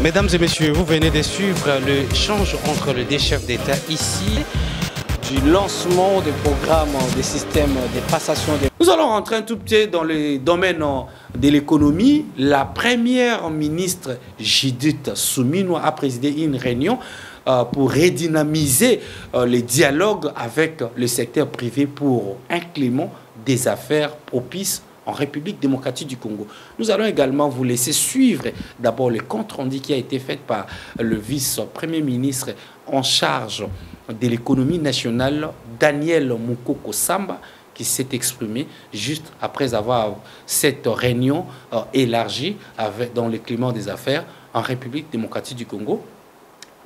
Mesdames et messieurs, vous venez de suivre l'échange entre les deux chefs d'État ici. Du lancement des programmes, des systèmes de passation. Nous allons rentrer un tout petit dans le domaine de l'économie. La première ministre Judith Suminwa a présidé une réunion pour redynamiser les dialogues avec le secteur privé pour un climat des affaires propices en République démocratique du Congo. Nous allons également vous laisser suivre d'abord le compte-rendu qui a été fait par le vice-premier ministre en charge de l'économie nationale, Daniel Mukoko Samba, qui s'est exprimé juste après avoir cette réunion élargie dans le climat des affaires en République démocratique du Congo,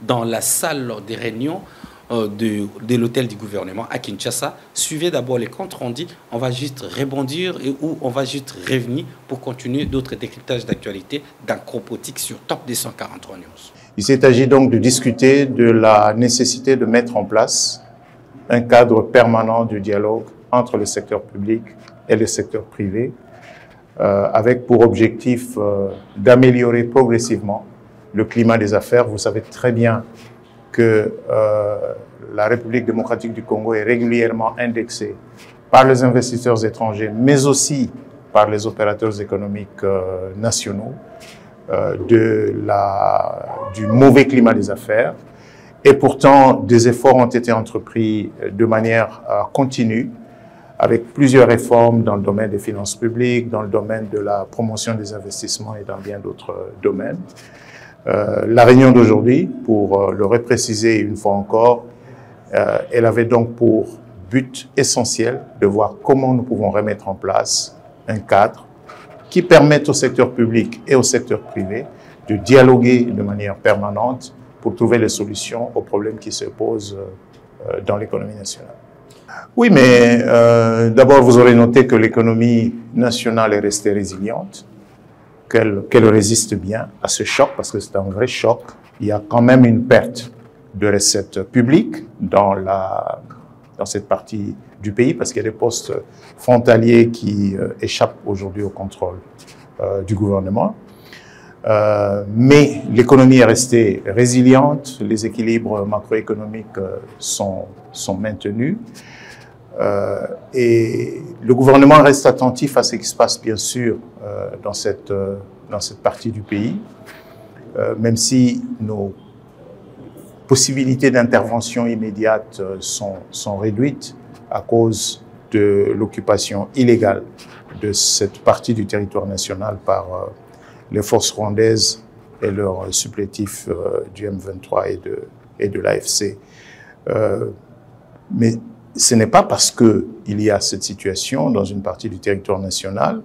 dans la salle des réunions de l'hôtel du gouvernement à Kinshasa. Suivez d'abord les comptes rendus. On va juste rebondir et où on va juste revenir pour continuer d'autres décryptages d'actualité d'Acropotique sur Top 243 News. Il s'agit donc de discuter de la nécessité de mettre en place un cadre permanent de dialogue entre le secteur public et le secteur privé, avec pour objectif d'améliorer progressivement le climat des affaires. Vous savez très bien que la République démocratique du Congo est régulièrement indexée par les investisseurs étrangers, mais aussi par les opérateurs économiques nationaux, du mauvais climat des affaires. Et pourtant, des efforts ont été entrepris de manière continue, avec plusieurs réformes dans le domaine des finances publiques, dans le domaine de la promotion des investissements et dans bien d'autres domaines. La réunion d'aujourd'hui, pour le repréciser une fois encore, elle avait donc pour but essentiel de voir comment nous pouvons remettre en place un cadre qui permette au secteur public et au secteur privé de dialoguer de manière permanente pour trouver les solutions aux problèmes qui se posent dans l'économie nationale. Oui, mais d'abord, vous aurez noté que l'économie nationale est restée résiliente, qu'elle résiste bien à ce choc, parce que c'est un vrai choc. Il y a quand même une perte de recettes publiques dans cette partie du pays, parce qu'il y a des postes frontaliers qui échappent aujourd'hui au contrôle du gouvernement. Mais l'économie est restée résiliente, les équilibres macroéconomiques sont maintenus. Et le gouvernement reste attentif à ce qui se passe, bien sûr, dans cette partie du pays, même si nos possibilités d'intervention immédiate sont réduites à cause de l'occupation illégale de cette partie du territoire national par les forces rwandaises et leurs supplétifs du M23 et de l'AFC. Mais ce n'est pas parce qu'il y a cette situation dans une partie du territoire national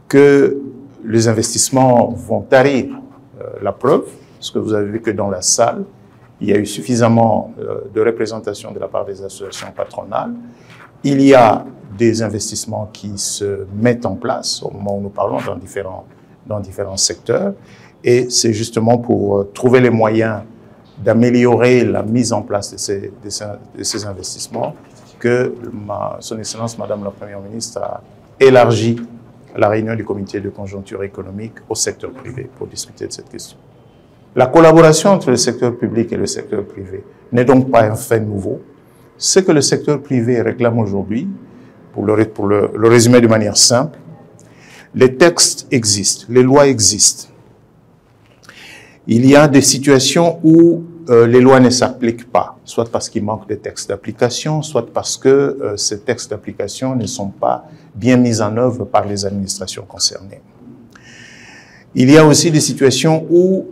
que les investissements vont tarir. La preuve, parce que vous avez vu que dans la salle, il y a eu suffisamment de représentation de la part des associations patronales. Il y a des investissements qui se mettent en place au moment où nous parlons dans différents secteurs. Et c'est justement pour trouver les moyens d'améliorer la mise en place de ces investissements que Son Excellence Madame la Première ministre a élargi la réunion du comité de conjoncture économique au secteur privé pour discuter de cette question. La collaboration entre le secteur public et le secteur privé n'est donc pas un fait nouveau. Ce que le secteur privé réclame aujourd'hui, pour le résumer de manière simple, les textes existent, les lois existent. Il y a des situations où les lois ne s'appliquent pas, soit parce qu'il manque de textes d'application, soit parce que ces textes d'application ne sont pas bien mis en œuvre par les administrations concernées. Il y a aussi des situations où,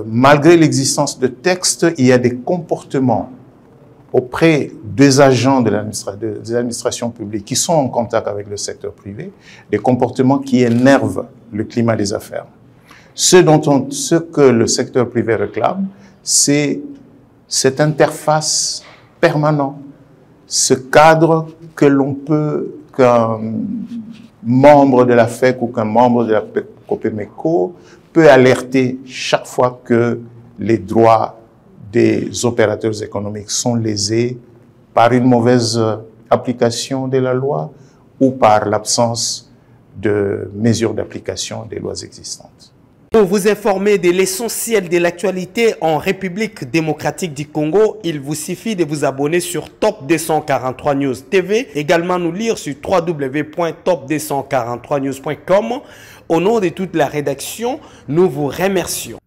malgré l'existence de textes, il y a des comportements auprès des agents des administrations publiques qui sont en contact avec le secteur privé, des comportements qui énervent le climat des affaires. Ce que le secteur privé réclame, c'est cette interface permanente, ce cadre qu'un membre de la FEC ou qu'un membre de la COPEMECO peut alerter chaque fois que les droits des opérateurs économiques sont lésés par une mauvaise application de la loi ou par l'absence de mesures d'application des lois existantes. Pour vous informer de l'essentiel de l'actualité en République démocratique du Congo, il vous suffit de vous abonner sur Top 243 News TV. Également nous lire sur www.top243news.com. Au nom de toute la rédaction, nous vous remercions.